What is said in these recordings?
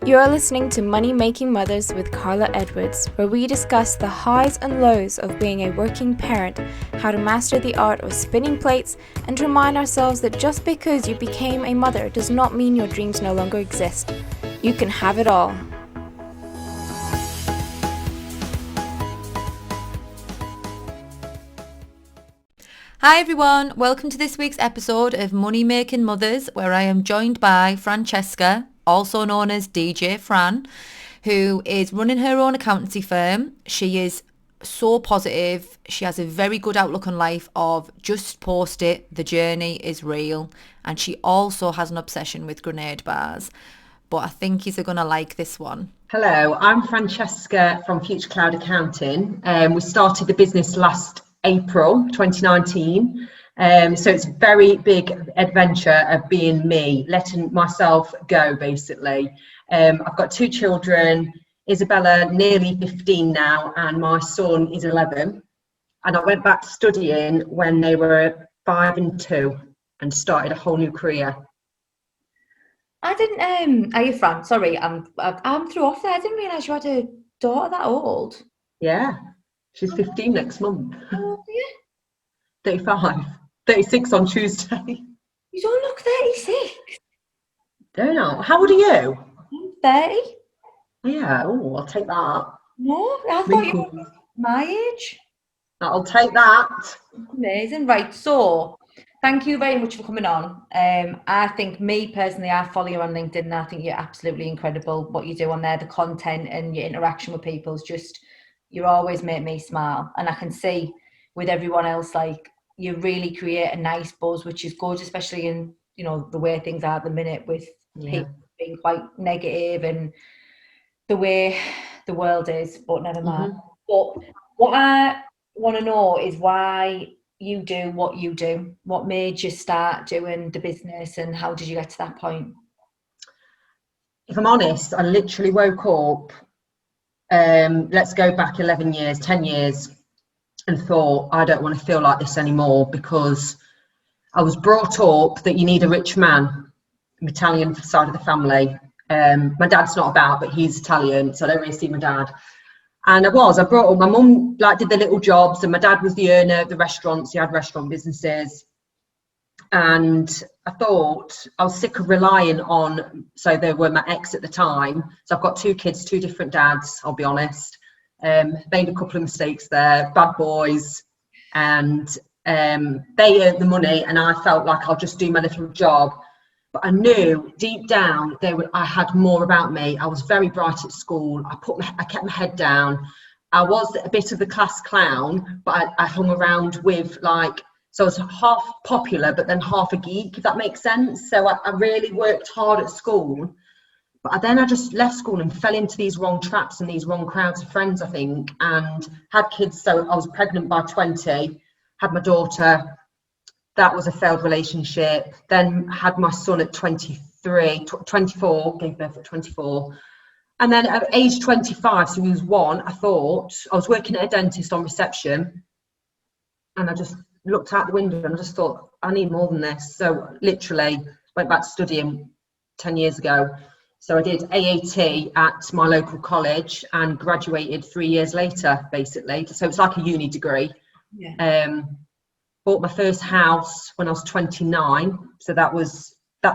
You're listening to Money Making Mothers with Karla Edwards, where we discuss the highs and lows of being a working parent, how to master the art of spinning plates, and to remind ourselves that just because you became a mother does not mean your dreams no longer exist. You can have it all. Hi everyone, welcome to this week's episode of Money Making Mothers, where I am joined by Francesca, also known as DJ Fran, who is running her own accountancy firm. She is so positive. She has a very good outlook on life of just post it, the journey is real. And she also has an obsession with grenade bars. But I think you're going to like this one. Hello, I'm Francesca from Future Cloud Accounting. We started the business last April 2019. So it's a very big adventure of being me, letting myself go, basically. I've got two children, Isabella nearly 15 now, and my son is 11. And I went back studying when they were 5 and 2 and started a whole new career. I didn't. Are you Fran? Sorry, I'm through off there. I didn't realise you had a daughter that old. Yeah, she's 15 next month. Oh, yeah. 35, 36 on Tuesday. You don't look 36. Don't know. How old are you? I'm 30. Yeah. Oh, I'll take that. No, I thought you were my age. I'll take that. Amazing. Right. So, thank you very much for coming on. I think me personally, I follow you on LinkedIn and I think you're absolutely incredible. What you do on there, the content and your interaction with people is just, you always make me smile. And I can see with everyone else, like, you really create a nice buzz, which is good, especially in, you know, the way things are at the minute with people being quite negative and the way the world is, but never mind. But what I want to know is why you do what you do. What made you start doing the business and how did you get to that point? If I'm honest, I literally woke up, let's go back 11 years, 10 years, and thought, I don't want to feel like this anymore, because I was brought up that you need a rich man, Italian side of the family. My dad's not about, but he's Italian, so I don't really see my dad. And I brought up, my mum like did the little jobs, and my dad was the owner of the restaurants. He had restaurant businesses. And I thought I was sick of relying on, so they were my ex at the time. So I've got two kids, two different dads, I'll be honest. Made a couple of mistakes there, bad boys. And they earned the money and I felt like I'll just do my little job. But I knew deep down I had more about me. I was very bright at school. I kept my head down. I was a bit of the class clown, but I hung around with so I was half popular, but then half a geek, if that makes sense. So I really worked hard at school. But then I just left school and fell into these wrong traps and these wrong crowds of friends, I think, and had kids. So I was pregnant by 20, had my daughter. That was a failed relationship. Then had my son at 24, gave birth at 24. And then at age 25, so he was 1, I thought, I was working at a dentist on reception. And I just looked out the window and I just thought, I need more than this. So literally went back to studying 10 years ago. So I did AAT at my local college and graduated 3 years later, basically. So it's like a uni degree. Yeah. Bought my first house when I was 29. So that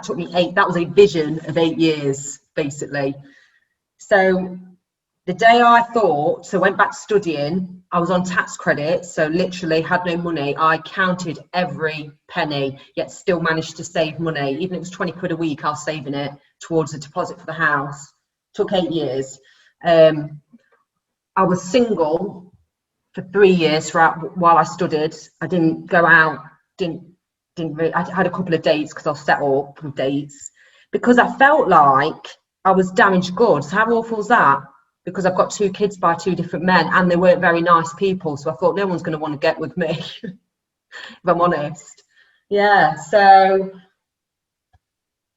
took me that was a vision of 8 years, basically. So the day I went back studying, I was on tax credit, so literally had no money. I counted every penny, yet still managed to save money. Even if it was 20 quid a week, I was saving it towards a deposit for the house. Took 8 years. I was single for 3 years while I studied. I didn't go out, I had a couple of dates because I was set up with dates, because I felt like I was damaged goods. How awful is that? Because I've got 2 kids by 2 different men and they weren't very nice people. So I thought no one's going to want to get with me, if I'm honest. Yeah, so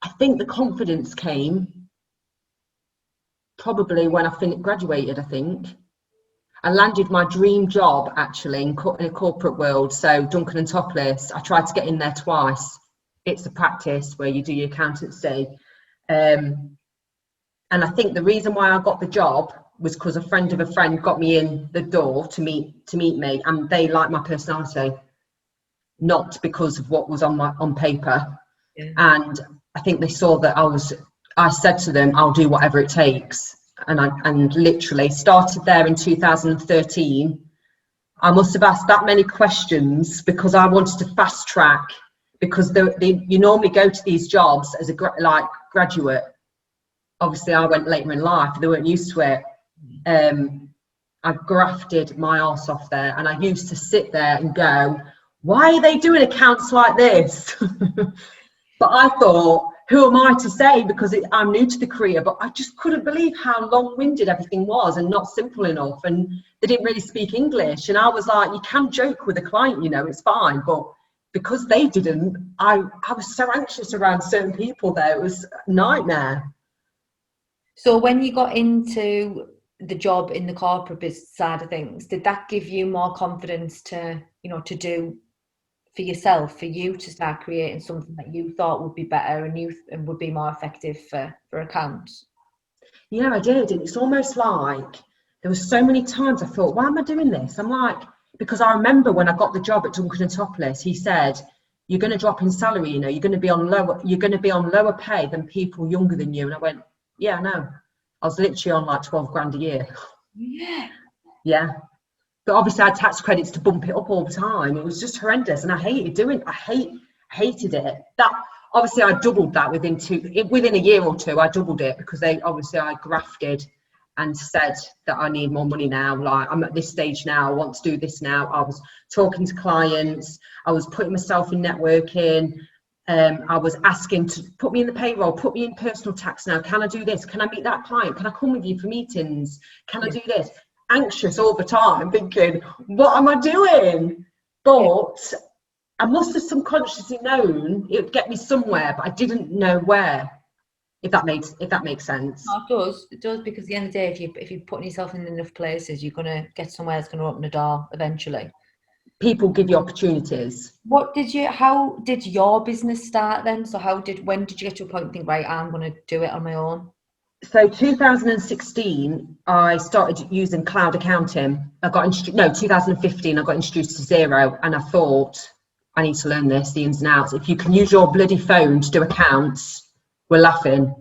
I think the confidence came probably when I graduated, I think. I landed my dream job actually in a corporate world. So Duncan and Topless, I tried to get in there twice. It's a practice where you do your accountancy. And I think the reason why I got the job was because a friend of a friend got me in the door to meet me, and they liked my personality, not because of what was on paper. Yeah. And I think they saw that I said to them, I'll do whatever it takes. And literally started there in 2013. I must have asked that many questions because I wanted to fast track, because you normally go to these jobs as a graduate. Obviously I went later in life, they weren't used to it. I grafted my arse off there, and I used to sit there and go, why are they doing accounts like this? But I thought, who am I to say, because I'm new to the career, but I just couldn't believe how long-winded everything was and not simple enough, and they didn't really speak English. And I was like, you can joke with a client, you know, it's fine, but because they didn't, I was so anxious around certain people there, it was a nightmare. So when you got into the job in the corporate business side of things, did that give you more confidence to, you know, to do for yourself, for you to start creating something that you thought would be better and would be more effective for accounts? Yeah, I did. And it's almost like there was so many times I thought, why am I doing this? I'm like, because I remember when I got the job at Duncan and Topless, he said, you're going to drop in salary, you know, you're going to be on lower pay than people younger than you. And I went, yeah, I know. I was literally on like 12 grand a year. Yeah. But obviously I had tax credits to bump it up all the time. It was just horrendous, and I hated hated it. That obviously I doubled that within a year or two. I doubled it because I grafted and said that I need more money now. Like, I'm at this stage now, I want to do this now. I was talking to clients, I was putting myself in networking. I was asking to put me in the payroll, put me in personal tax now. Can I do this? Can I meet that client? Can I come with you for meetings? Can I do this? Anxious all the time, thinking, what am I doing? But I must have subconsciously known it would get me somewhere, but I didn't know where. If that makes sense. No, it does, because at the end of the day, if you're putting yourself in enough places, you're going to get somewhere that's going to open the door eventually. People give you opportunities. How did your business start then? So when did you get to a point and think, right, I'm going to do it on my own? So 2016, I started using cloud accounting. 2015, I got introduced to Xero, and I thought, I need to learn this, the ins and outs. If you can use your bloody phone to do accounts, we're laughing.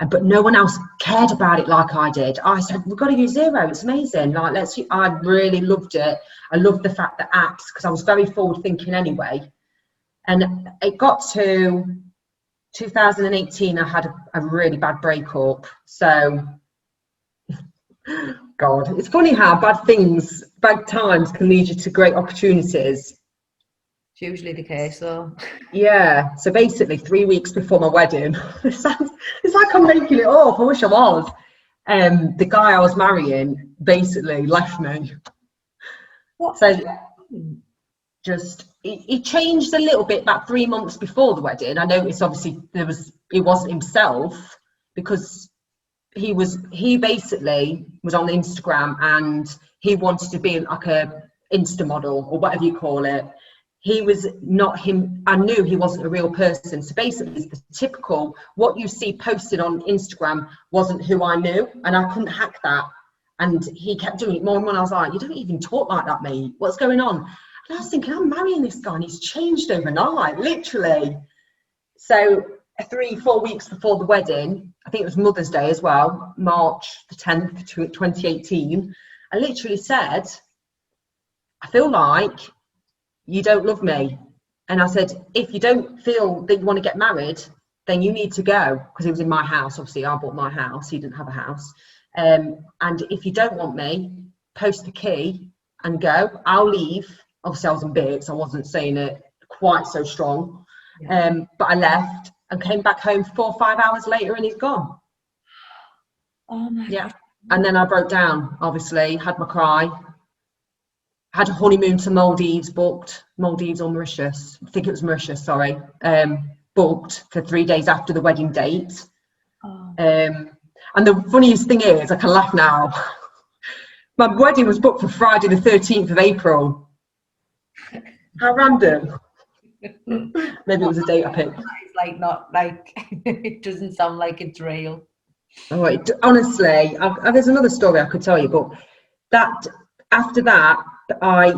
But no one else cared about it like I did. I said, we've got to use Xero, it's amazing. I really loved it. I loved the fact that apps, because I was very forward thinking anyway. And it got to 2018, I had a really bad breakup. So, God, it's funny how bad times can lead you to great opportunities. It's usually the case, though. Yeah. So basically, 3 weeks before my wedding, it's like I'm making it up. I wish I was. The guy I was marrying basically left me. What? So just he changed a little bit about 3 months before the wedding. I noticed obviously it wasn't himself, because he basically was on Instagram and he wanted to be like a Insta model or whatever you call it. He was not him. I knew he wasn't a real person. So basically the typical what you see posted on Instagram wasn't who I knew, and I couldn't hack that. And he kept doing it more and more. I was like, you don't even talk like that, mate. What's going on? And I was thinking, I'm marrying this guy and he's changed overnight, literally. So 3-4 weeks before the wedding, I think it was Mother's Day as well, March the 10th, 2018, I literally said, I feel like you don't love me. And I said, if you don't feel that you want to get married, then you need to go, because he was in my house. Obviously, I bought my house. He didn't have a house. And if you don't want me, post the key and go. I'll leave. Obviously, I was in bits. I wasn't saying it quite so strong. But I left and came back home 4 or 5 hours later, and he's gone. Oh my God. And then I broke down, obviously, had my cry. Had a honeymoon to Maldives booked. Maldives or Mauritius. I think it was Mauritius, sorry. Booked for 3 days after the wedding date. Oh. And the funniest thing is, I can laugh now. My wedding was booked for Friday the 13th of April. How random. Maybe it was a date I picked. It's like not like it doesn't sound like it's real. Oh, honestly, there's another story I could tell you, but that after that, I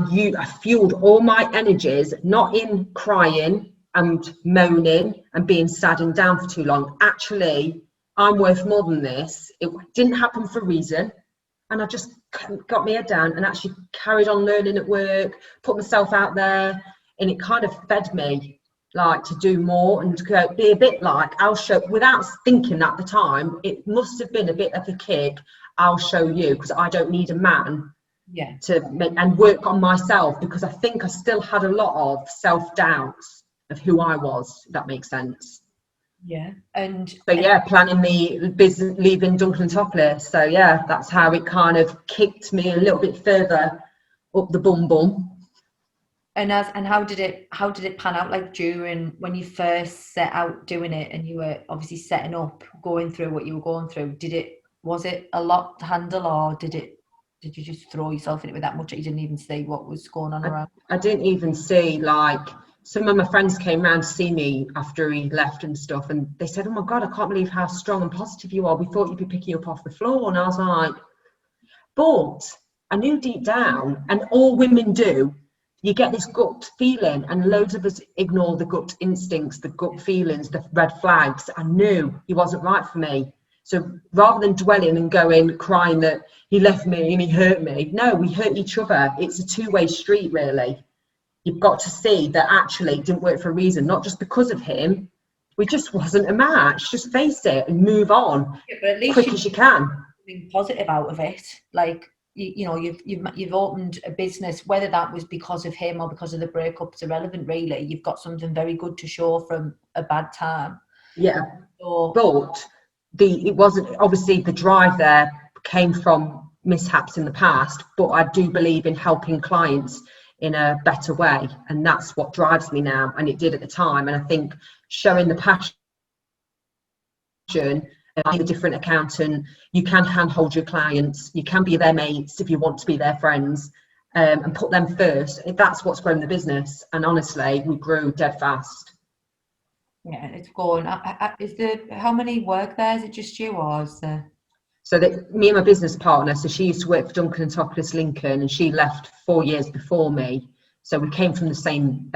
fueled all my energies, not in crying and moaning and being sad and down for too long. Actually, I'm worth more than this. It didn't happen for a reason. And I just got my head down and actually carried on learning at work, put myself out there, and it kind of fed me like to do more and to go, be a bit like, I'll show, without thinking at the time, it must have been a bit of a kick. I'll show you, because I don't need a man to make, and work on myself, because I think I still had a lot of self-doubts of who I was, if that makes sense. And so planning the business, leaving Duncan Topless. So that's how it kind of kicked me a little bit further up the bum. And how did it pan out, like during when you first set out doing it, and you were obviously setting up, going through what you were going through? Was it a lot to handle, or did you just throw yourself in it with that much that you didn't even see what was going on around? I didn't even see, like, some of my friends came round to see me after he left and stuff, and they said, oh my God, I can't believe how strong and positive you are. We thought you'd be picking up off the floor. And I was like, but I knew deep down, and all women do, you get this gut feeling, and loads of us ignore the gut instincts, the gut feelings, the red flags. I knew he wasn't right for me. So rather than dwelling and going, crying that he left me and he hurt me, no, we hurt each other. It's a two-way street, really. You've got to see that actually it didn't work for a reason, not just because of him. We just wasn't a match. Just face it and move on, but at least quick as you can. Something positive out of it, like you've opened a business. Whether that was because of him or because of the breakup is irrelevant, really. You've got something very good to show from a bad time. But it wasn't, obviously the drive there came from mishaps in the past, but I do believe in helping clients in a better way, and that's what drives me now, and it did at the time. And I think showing the passion, being a different accountant, you can handhold your clients, you can be their mates if you want to be their friends, and put them first. That's what's grown the business, and honestly we grew dead fast. It's going. How many work there? Is it just you, or is there? So that me and my business partner, so she used to work for Duncan Topless Lincoln, and she left 4 years before me. So we came from the same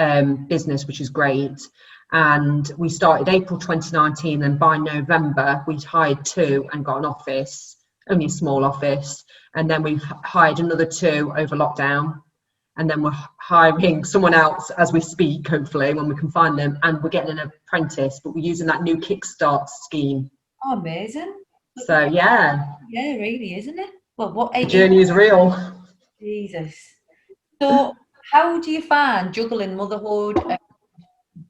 business, which is great. And we started April 2019, and by November we'd hired 2 and got an office, only a small office. And then we've hired another 2 over lockdown. And then we're hiring someone else as we speak, hopefully, when we can find them. And we're getting an apprentice, but we're using that new Kickstart scheme. Oh, amazing. So really, isn't it? Well, what the journey is real. Jesus. So how do you find juggling motherhood and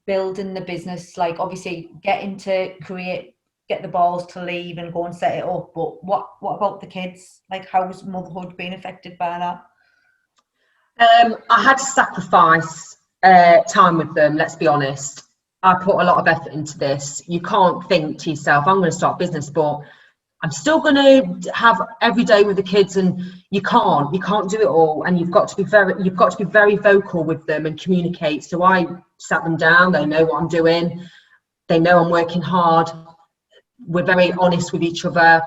building the business? Like, obviously getting to get the balls to leave and go and set it up, but what about the kids? Like, how's motherhood being affected by that? I had to sacrifice time with them, let's be honest. I put a lot of effort into this. You can't think to yourself, I'm going to start a business, but I'm still going to have every day with the kids, and you can't do it all, and you've got to be very vocal with them and communicate. So I sat them down. They know what I'm doing. They know I'm working hard. We're very honest with each other.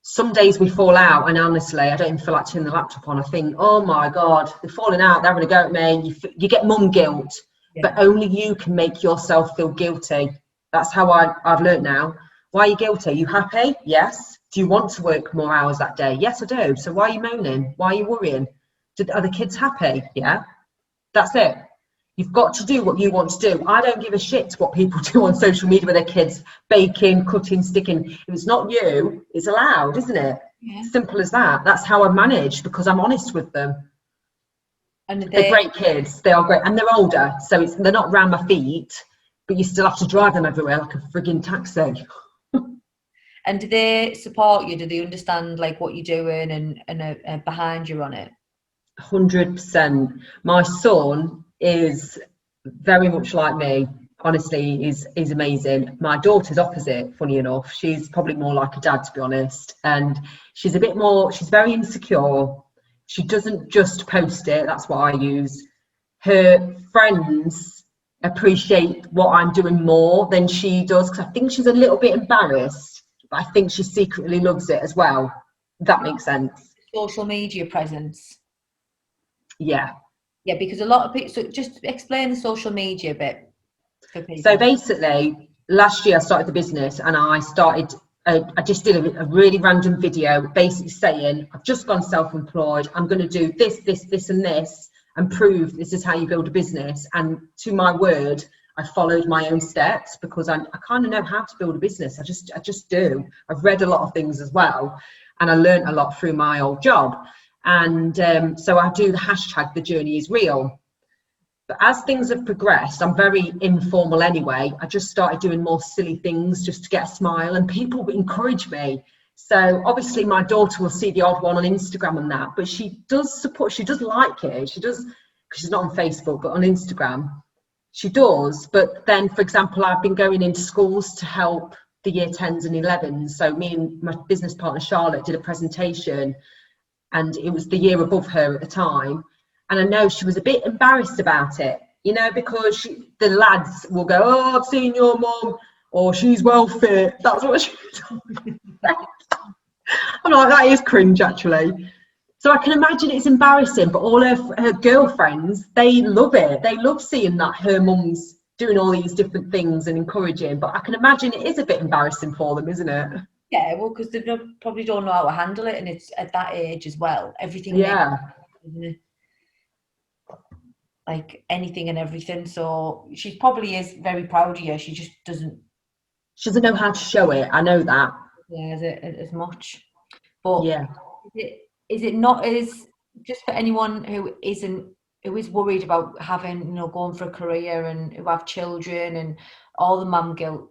Some days we fall out, and honestly, I don't even feel like turning the laptop on. I think, oh my God, they're falling out. They're having a go at me. You get mum guilt, but only you can make yourself feel guilty. That's how I've learned now. Why are you guilty? Are you happy? Yes. Do you want to work more hours that day? Yes, I do. So why are you moaning? Why are you worrying? Are the kids happy? Yeah. That's it. You've got to do what you want to do. I don't give a shit what people do on social media with their kids, baking, cutting, sticking. If it's not you, it's allowed, isn't it? Yeah. Simple as that. That's how I manage, because I'm honest with them. And they're great kids. They are great. And they're older, so they're not round my feet, but you still have to drive them everywhere like a frigging taxi. And do they support you? Do they understand like what you're doing and behind you on it? 100%. My son is very much like me. Honestly, he's amazing. My daughter's opposite, funny enough. She's probably more like a dad, to be honest. And she's very insecure. She doesn't just post it. That's what I use. Her friends appreciate what I'm doing more than she does, because I think she's a little bit embarrassed but I think she secretly loves it as well. If that makes sense. Social media presence. Yeah. Yeah, because a lot of people, so just explain the social media bit for people. So basically, last year I started the business, and I just did a really random video basically saying, I've just gone self-employed, I'm going to do this, this, this and this, and prove this is how you build a business. And to my word, I followed my own steps, because I kind of know how to build a business. I just do. I've read a lot of things as well, and I learned a lot through my old job. And so I do the hashtag, the journey is real. But as things have progressed, I'm very informal anyway. I just started doing more silly things just to get a smile, and people encourage me. So obviously my daughter will see the odd one on Instagram and that, but she does support, she does like it. She does, because she's not on Facebook, but on Instagram, she does. But then, for example, I've been going into schools to help the year 10s and 11s. So me and my business partner, Charlotte, did a presentation, and it was the year above her at the time. And I know she was a bit embarrassed about it, you know, because the lads will go, oh, I've seen your mum, or she's well fit. That's what she told me. I'm like, that is cringe, actually. So I can imagine it's embarrassing, but all her girlfriends, they love it. They love seeing that her mum's doing all these different things and encouraging. But I can imagine it is a bit embarrassing for them, isn't it? Yeah, well, because they probably don't know how to handle it, and it's at that age as well. Everything, yeah, like anything and everything. So she probably is very proud of you. She just doesn't. She doesn't know how to show it. I know that. Yeah, as much. But yeah, is it not as, just for anyone who is worried about having, you know, going for a career and who have children and all the mum guilt?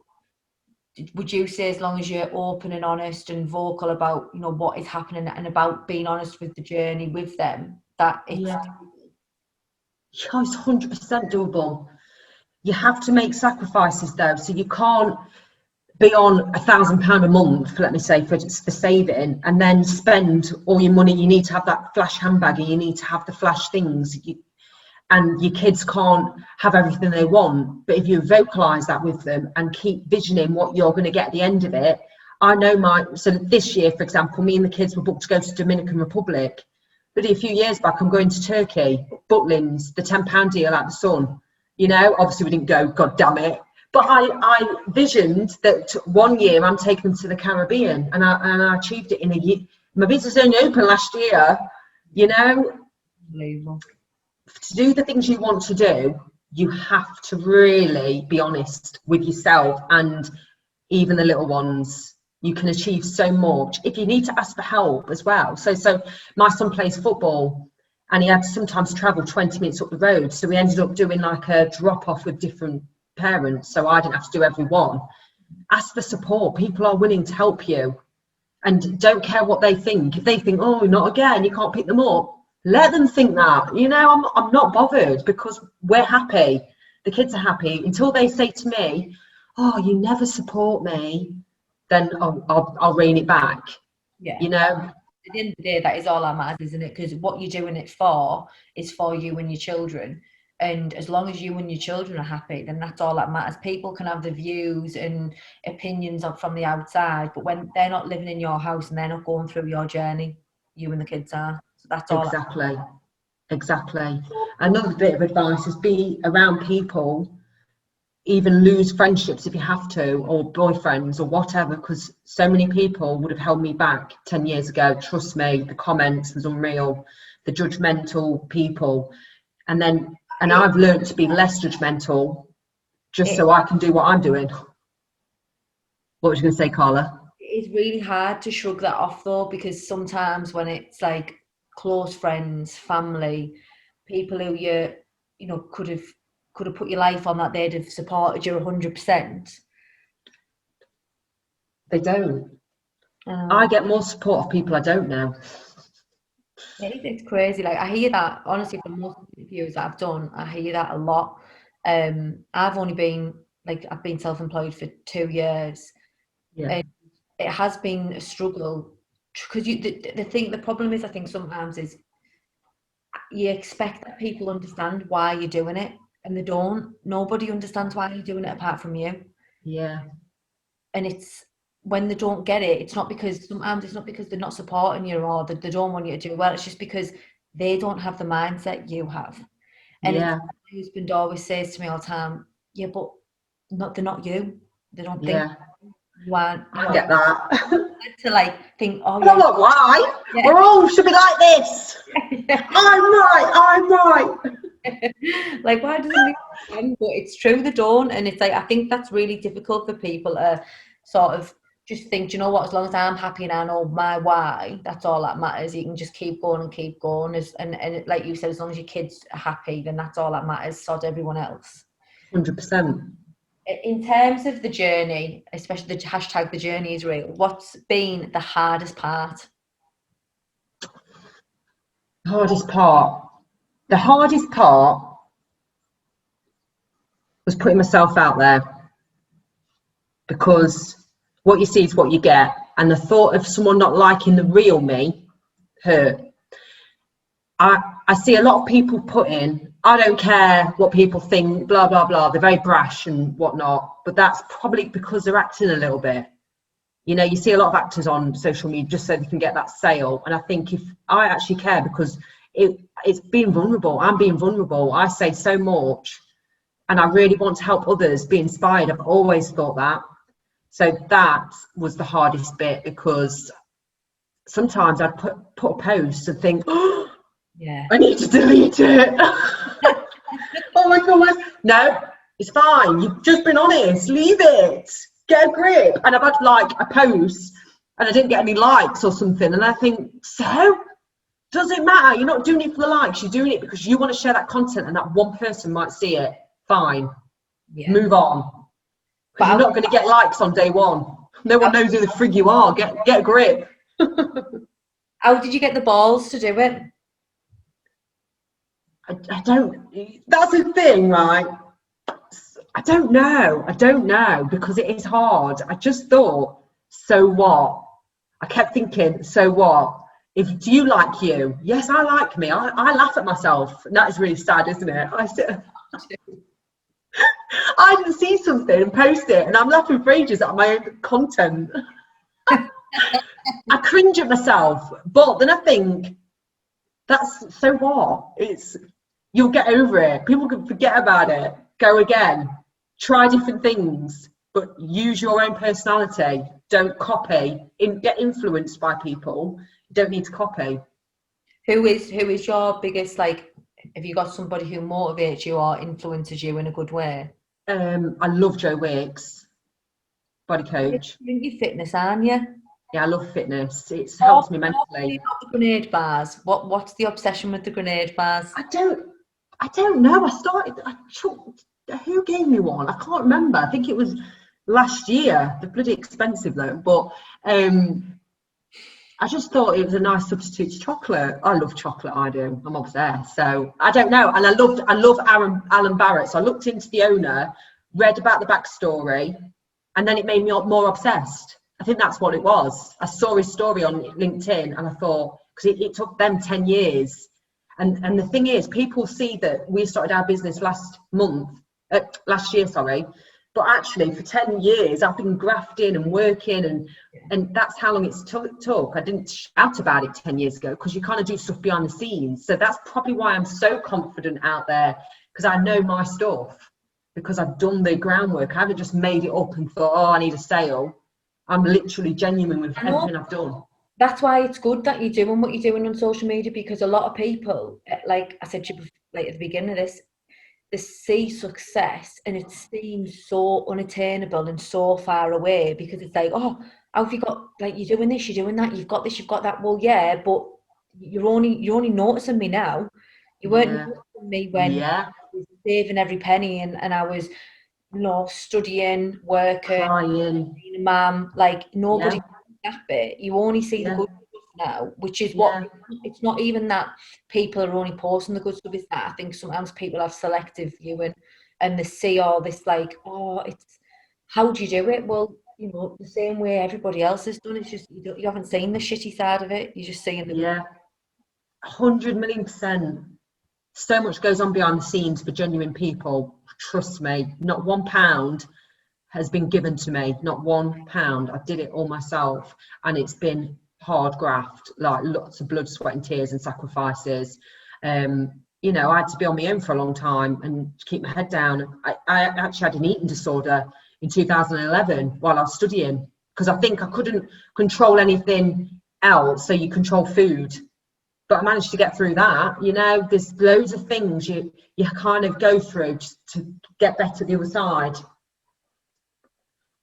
Would you say, as long as you're open and honest and vocal about, you know, what is happening and about being honest with the journey with them, that it's yeah, it's 100% doable. You have to make sacrifices though, so you can't be on £1,000 a month, let me say, for saving, and then spend all your money. You need to have that flash handbag, and you need to have the flash things, and your kids can't have everything they want. But if you vocalize that with them and keep visioning what you're going to get at the end of it, I know so this year, for example, me and the kids were booked to go to Dominican Republic, but a few years back I'm going to Turkey, Butlins, the £10 deal out the sun. You know, obviously we didn't go, god damn it, but I visioned that one year I'm taking them to the Caribbean, and I achieved it in a year. My business only opened last year, you know. unbelievable. To do the things you want to do, you have to really be honest with yourself and even the little ones. You can achieve so much if you need to ask for help as well. So my son plays football, and he had to sometimes travel 20 minutes up the road, so we ended up doing like a drop off with different parents, so I didn't have to do every one. Ask for support. People are willing to help you, and don't care what they think. If they think, oh, not again, you can't pick them up, let them think that. You know, I'm not bothered, because we're happy, the kids are happy, until they say to me, oh, you never support me, then I'll rein it back. Yeah, you know. At the end of the day, that is all that matters, isn't it? Because what you're doing it for is for you and your children. And as long as you and your children are happy, then that's all that matters. People can have the views and opinions from the outside, but when they're not living in your house and they're not going through your journey, you and the kids are. So that's all. Exactly. Another bit of advice is be around people, even lose friendships if you have to, or boyfriends or whatever, because so many people would have held me back 10 years ago. Trust me, the comments was unreal, the judgmental people. And I've learned to be less judgmental, just so I can do what I'm doing. What was you going to say, Karla? It's really hard to shrug that off though, because sometimes when it's like close friends, family, people who you know could have put your life on, that they'd have supported you 100%. They don't. I get more support of people I don't know. It's crazy. Like, I hear that, honestly, from most interviews that I've done, I hear that a lot. I've only been, I've been self-employed for 2 years. Yeah. And it has been a struggle, because the problem is, I think sometimes is you expect that people understand why you're doing it, and they don't. Nobody understands why you're doing it apart from you. Yeah. And it's when they don't get it, it's not because sometimes it's not because they're not supporting you or that they don't want you to do well. It's just because they don't have the mindset you have. And it's, my husband always says to me all the time, yeah, but they're not you. They don't think you aren't. I get that. To like think, oh yeah. Like, why? Yeah. We're all should be like this. I'm right. Like, why doesn't it make sense? But it's true, they don't. And it's like, I think that's really difficult for people to sort of just think, do you know what, as long as I'm happy and I know my why, that's all that matters. You can just keep going and keep going. And like you said, as long as your kids are happy, then that's all that matters. Sod everyone else. 100%. In terms of the journey, especially the hashtag the journey is real, what's been the hardest part? The hardest part was putting myself out there, because what you see is what you get, and the thought of someone not liking the real me hurt. I see a lot of people put in, I don't care what people think, blah blah blah. They're very brash and whatnot, but that's probably because they're acting a little bit. You know, you see a lot of actors on social media just so they can get that sale, and I think if I actually care, because it's being vulnerable. I'm being vulnerable. I say so much, and I really want to help others be inspired. I've always thought that. So that was the hardest bit, because sometimes I'd put a post and think, oh, yeah, I need to delete it. Oh my God, no, it's fine. You've just been honest. Leave it. Get a grip. And I've had like a post and I didn't get any likes or something. And I think, so? Does it matter? You're not doing it for the likes. You're doing it because you want to share that content and that one person might see it. Fine. Yeah. Move on. But you're not going to get likes on day one. No one knows who the frig you are. Get a grip. How did you get the balls to do it? I don't, that's the thing, right? I don't know, because it is hard. I just thought, so what? I kept thinking, so what? Do you like you? Yes, I like me. I laugh at myself. And that is really sad, isn't it? I didn't see something and post it, and I'm laughing for ages at my own content. I cringe at myself, but then I think, that's so what? You'll get over it. People can forget about it. Go again. Try different things, but use your own personality. Don't copy. Get influenced by people. You don't need to copy. Who is your biggest, like, have you got somebody who motivates you or influences you in a good way? I love Joe Wicks, body coach. You're fitness, aren't you? Yeah, I love fitness. It's helped me mentally. The grenade bars. What's the obsession with the grenade bars? I don't know. Who gave me one? I can't remember. I think it was last year. They're bloody expensive though. But I just thought it was a nice substitute to chocolate. I love chocolate. I do. I'm obsessed. So I don't know. And I love Alan Barrett. So I looked into the owner, read about the backstory, and then it made me more obsessed. I think that's what it was. I saw his story on LinkedIn, and I thought, because it took them 10 years. And the thing is, people see that we started our business last year, but actually for 10 years I've been grafting and working, and that's how long it's took. I didn't shout about it 10 years ago, because you kind of do stuff behind the scenes. So that's probably why I'm so confident out there, because I know my stuff, because I've done the groundwork. I haven't just made it up and thought, oh, I need a sale. I'm literally genuine with everything I've done. That's why it's good that you're doing what you're doing on social media, because a lot of people, like I said to you like at the beginning of this, they see success and it seems so unattainable and so far away, because it's like, oh, how have you got, like, you're doing this, you're doing that, you've got this, you've got that. Well, yeah, but you're only noticing me now. You weren't noticing me when I was saving every penny and I was, studying, working, being a mum. Like, nobody that bit. You only see the good stuff now, which is what it's not even that people are only posting the good stuff. It's that I think sometimes people have selective viewing and they see all this like, oh, it's how do you do it? Well, the same way everybody else has done. It's just you haven't seen the shitty side of it. You're just seeing the 100 million%. So much goes on behind the scenes for genuine people. Trust me, not £1. has been given to me, not £1. I did it all myself, and it's been hard graft, like lots of blood, sweat and tears and sacrifices. You know, I had to be on my own for a long time and keep my head down. I actually had an eating disorder in 2011 while I was studying, because I think I couldn't control anything else, so you control food. But I managed to get through that. You know, there's loads of things you kind of go through just to get better the other side.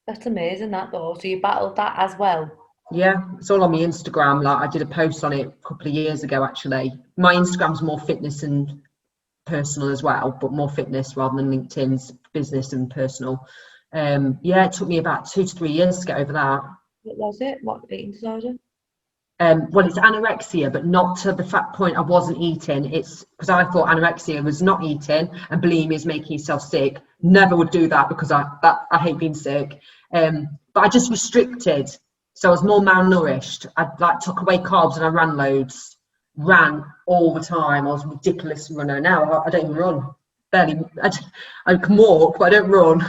That's amazing, that though. So you battled that as well. Yeah, it's all on my Instagram. Like, I did a post on it a couple of years ago, actually. My Instagram's more fitness and personal as well, but more fitness rather than LinkedIn's business and personal. Yeah, it took me about 2 to 3 years to get over that. What was it? What eating disorder? Well, it's anorexia, but not to the fact point I wasn't eating. It's because I thought anorexia was not eating and bulimia is making yourself sick. Never would do that, because I hate being sick. But I just restricted. So I was more malnourished. I like took away carbs and I ran loads. Ran all the time. I was a ridiculous runner. Now I don't even run. Barely. I can walk, but I don't run.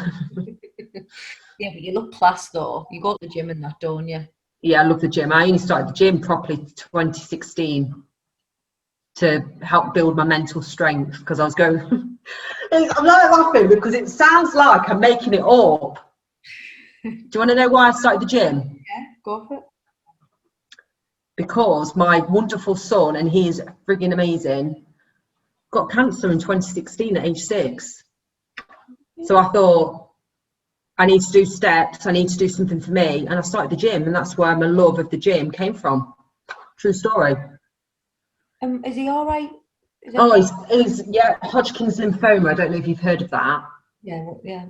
Yeah, but you look class though. You go to the gym and that, don't you? Yeah, I love the gym. I only started the gym properly 2016 to help build my mental strength, because I was going. I'm not laughing because it sounds like I'm making it up. Do you want to know why I started the gym? Yeah, go for it. Because my wonderful son, and he is frigging amazing, got cancer in 2016 at age 6. So I thought, I need to do steps, I need to do something for me, and I started the gym, and that's where my love of the gym came from. True story. Is he all right? He's Hodgkin's lymphoma. I don't know if you've heard of that. Yeah, well, yeah.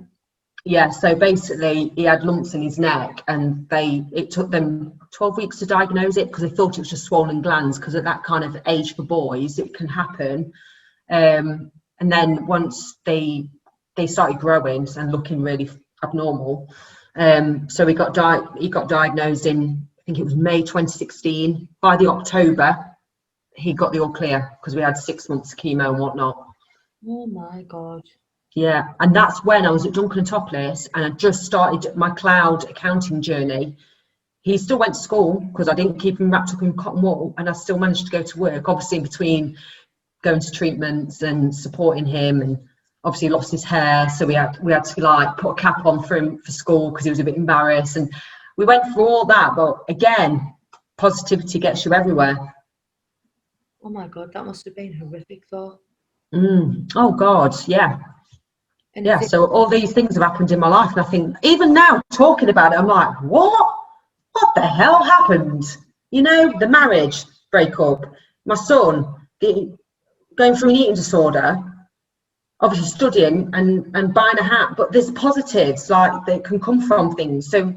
Yeah, so basically he had lumps in his neck, and it took them 12 weeks to diagnose it, because they thought it was just swollen glands, because at that kind of age for boys it can happen. And then once they started growing and looking really abnormal, so he got diagnosed in, I think it was May 2016. By the October he got the all clear, because we had 6 months of chemo and whatnot. Oh my God. Yeah, and that's when I was at Duncan and Topless, and I just started my cloud accounting journey. He still went to school, because I didn't keep him wrapped up in cotton wool, and I still managed to go to work, obviously in between going to treatments and supporting him, and obviously lost his hair, so we had to like put a cap on for him for school, because he was a bit embarrassed, and we went through all that. But again, positivity gets you everywhere. Oh my God, that must have been horrific though. Oh God, yeah. And Yeah, so all these things have happened in my life, and I think even now talking about it, I'm like, what the hell happened? You know, the marriage breakup, my son going through an eating disorder, obviously studying and buying a hat, but there's positives like that can come from things. So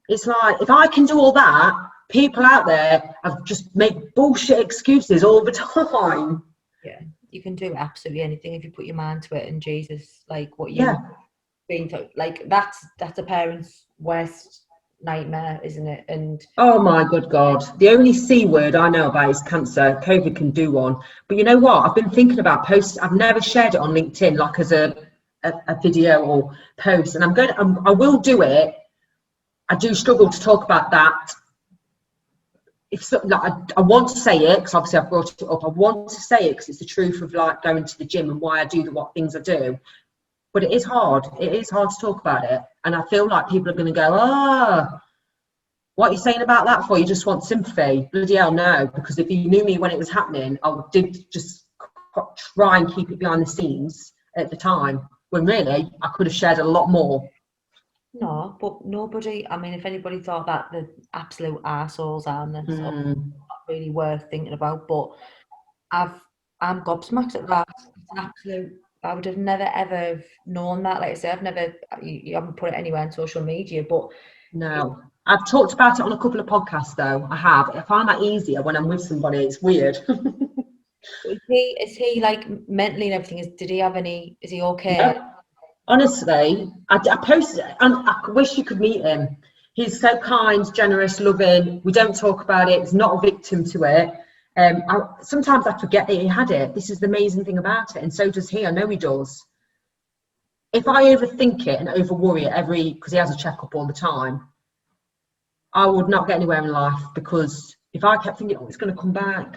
it's like, if I can do all that, people out there have just made bullshit excuses all the time. Yeah, you can do absolutely anything if you put your mind to it. And Jesus, like what you've been through, like that's a parent's worst nightmare, isn't it? And oh my good God, the only C word I know about is cancer. COVID can do one, but you know what, I've been thinking about posts. I've never shared it on LinkedIn, like as a video or post, and I will do it. I do struggle to talk about that. If so, like, I want to say it, because obviously I've brought it up. I want to say it because it's the truth of like going to the gym and why I do what things I do. But it is hard. It is hard to talk about it, and I feel like people are going to go, what are you saying about that for? You just want sympathy? Bloody hell, no. Because if you knew me when it was happening, I did just try and keep it behind the scenes at the time, when really I could have shared a lot more. No, but nobody, I mean, if anybody thought that, the absolute arseholes are, and it's not really worth thinking about, but I'm gobsmacked at that. It's an absolute, I would have never ever known that. Like I say, you haven't put it anywhere on social media, but no. I've talked about it on a couple of podcasts though. I have. I find that easier when I'm with somebody. It's weird. Is he like mentally and everything? Is he okay? No. Honestly, I posted it, and I wish you could meet him. He's so kind, generous, loving. We don't talk about it. He's not a victim to it. Sometimes I forget that he had it. This is the amazing thing about it, and so does he. I know he does. if I overthink it and over worry it because he has a checkup all the time, I would not get anywhere in life, because if I kept thinking, oh, it's going to come back,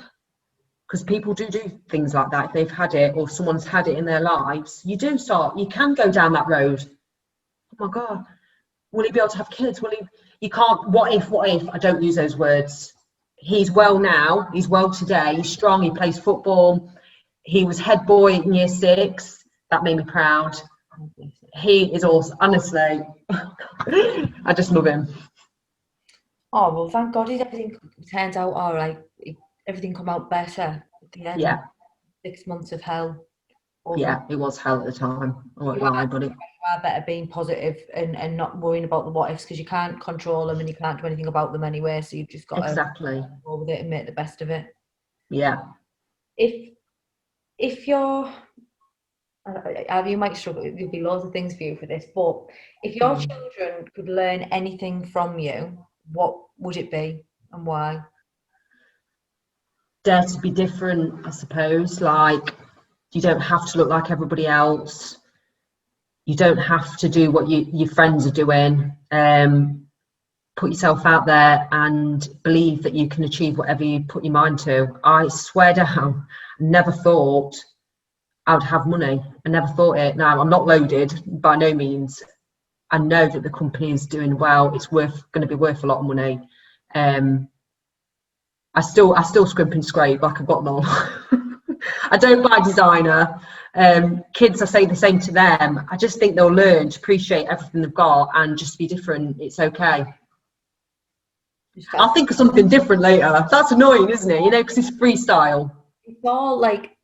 because people do things like that if they've had it or someone's had it in their lives, you can go down that road. Oh my God, will he be able to have kids? You can't, what if, I don't use those words. He's well now, he's well today, he's strong, he plays football, he was head boy in year 6, that made me proud. He is awesome, honestly. I just love him. Oh, well, thank God everything turns out all right. Everything come out better at the end. Yeah. 6 months of hell. Yeah, it was hell at the time. I won't lie, but you are better being positive and not worrying about the what ifs, because you can't control them and you can't do anything about them anyway. So you've just got to go with it and make the best of it. Yeah. If you're, you might struggle, there'll be loads of things for you for this, but if your children could learn anything from you, what would it be and why? Dare to be different, I suppose. Like, you don't have to look like everybody else. You don't have to do what your friends are doing. Put yourself out there and believe that you can achieve whatever you put your mind to. I swear down, never thought I would have money. I never thought it. Now, I'm not loaded by no means. I know that the company is doing well. It's going to be worth a lot of money. I still scrimp and scrape like I've got none. I don't buy designer. Kids, I say the same to them. I just think they'll learn to appreciate everything they've got and just be different. It's okay. I'll think of something different later. That's annoying, isn't it? Because it's freestyle. It's all like,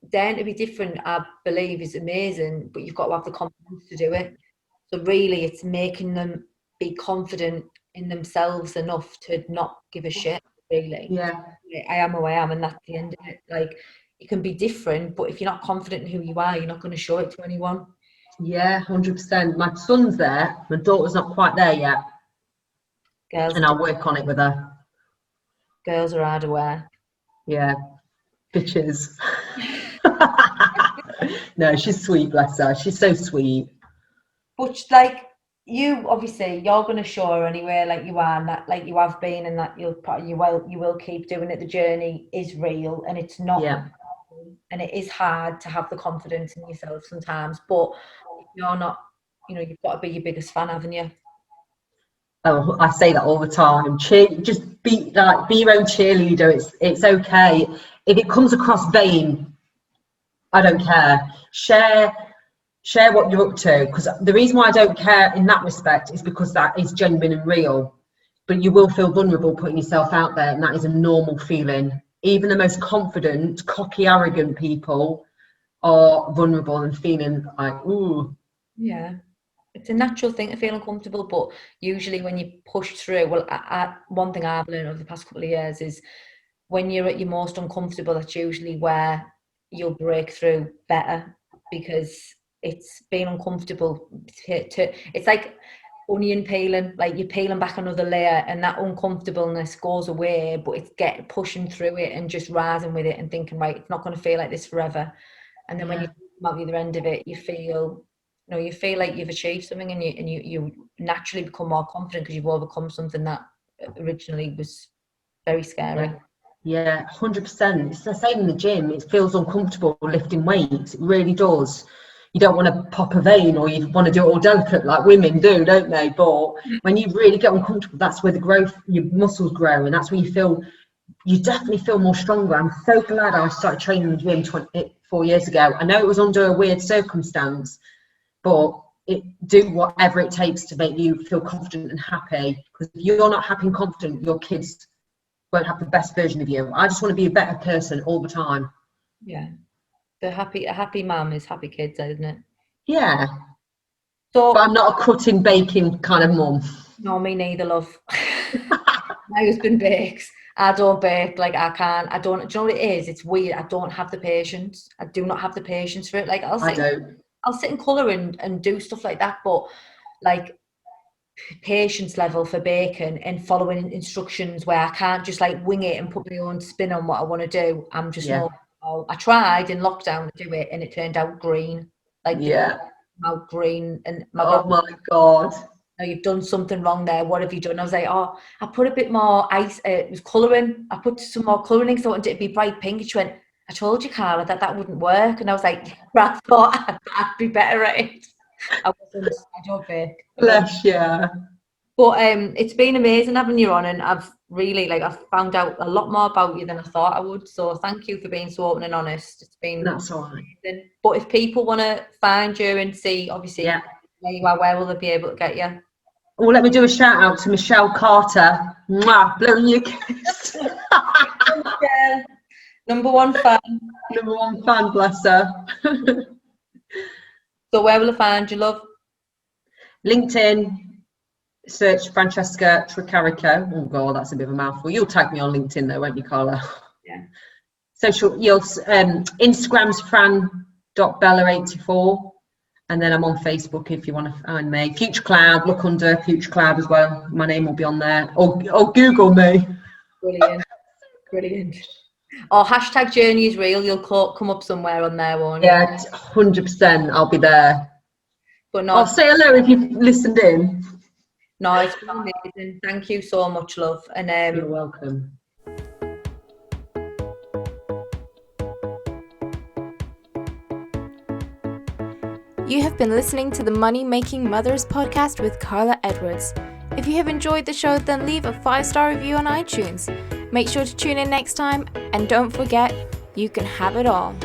daring to be different, I believe, is amazing, but you've got to have the confidence to do it. So really, it's making them be confident in themselves enough to not give a shit, really. Yeah. I am who I am, and that's the end of it. Like, you can be different, but if you're not confident in who you are, you're not going to show it to anyone. Yeah, 100%. My son's there. My daughter's not quite there yet. And I'll work on it with her. Girls are hard to wear. Yeah. Bitches. No, she's sweet, bless her. She's so sweet. But like, you obviously, you're going to show her anyway, like you are, and that, like you have been, and that you will keep doing it. The journey is real, and it's not. Yeah. And it is hard to have the confidence in yourself sometimes, but if you're not, you've got to be your biggest fan, haven't you? Oh, I say that all the time. Just be your own cheerleader. It's okay. If it comes across vain, I don't care. Share what you're up to, because the reason why I don't care in that respect is because that is genuine and real. But you will feel vulnerable putting yourself out there, and that is a normal feeling. Even the most confident, cocky, arrogant people are vulnerable and feeling like, ooh. Yeah. It's a natural thing to feel uncomfortable, but usually when you push through, well, one thing I've learned over the past couple of years is when you're at your most uncomfortable, that's usually where you'll break through better, because it's being uncomfortable. It's like onion peeling, like you're peeling back another layer, and that uncomfortableness goes away, but it's pushing through it and just rising with it and thinking, right, it's not going to feel like this forever. And then when you come out the other end of it, you feel like you've achieved something, and you naturally become more confident because you've overcome something that originally was very scary. Yeah, 100%. It's the same in the gym. It feels uncomfortable lifting weights. It really does. You don't want to pop a vein, or you want to do it all delicate like women do, don't they? But when you really get uncomfortable, that's where the growth, your muscles grow, and that's where you definitely feel more stronger. I'm so glad I started training in the gym 4 years ago. I know it was under a weird circumstance, but do whatever it takes to make you feel confident and happy, because if you're not happy and confident, your kids won't have the best version of you. I just want to be a better person all the time. Yeah. A happy mum is happy kids, isn't it? Yeah. So, but I'm not a cutting, baking kind of mum. No, me neither, love. My husband bakes. I don't bake. Like, I can't. I don't. Do you know what it is? It's weird. I don't have the patience. I do not have the patience for it. Like, I'll sit and colour and do stuff like that, but like patience level for baking and following instructions where I can't just like wing it and put my own spin on what I want to do. I'm just not. I tried in lockdown to do it, and it turned out green. Like, out green, and Oh my God. "No, you've done something wrong there. What have you done?" I was like, "Oh, I put a bit more ice. It was colouring. I put some more colouring so I wanted it to be bright pink." And she went, "I told you, Karla, that wouldn't work." And I was like, "I thought I'd be better at it." I wasn't. I don't bake. Bless you. But it's been amazing having you on, and I've really I've found out a lot more about you than I thought I would. So thank you for being so open and honest. It's been That's all right. amazing. But if people want to find you and see, obviously, where you are, where will they be able to get you? Well, let me do a shout out to Michelle Carter. Mwah, blowing your kiss. Number one fan. Number one fan, bless her. So where will I find you, love? LinkedIn, search Francesca Tricarico. Oh God, that's a bit of a mouthful. You'll tag me on LinkedIn though, won't you, Karla? Yeah. Instagram's fran.bella84. And then I'm on Facebook if you want to find me. Future Cloud, look under Future Cloud as well. My name will be on there. Or Google me. Brilliant. Brilliant. Or hashtag journey is real. You'll come up somewhere on there, won't you? Yeah, 100%. I'll be there. But no, I'll say hello if you've listened in. No, it's been amazing. Thank you so much, love. And You're welcome. You have been listening to the Money Making Mothers podcast with Karla Edwards. If you have enjoyed the show, then leave a 5-star review on iTunes. Make sure to tune in next time, and don't forget, you can have it all.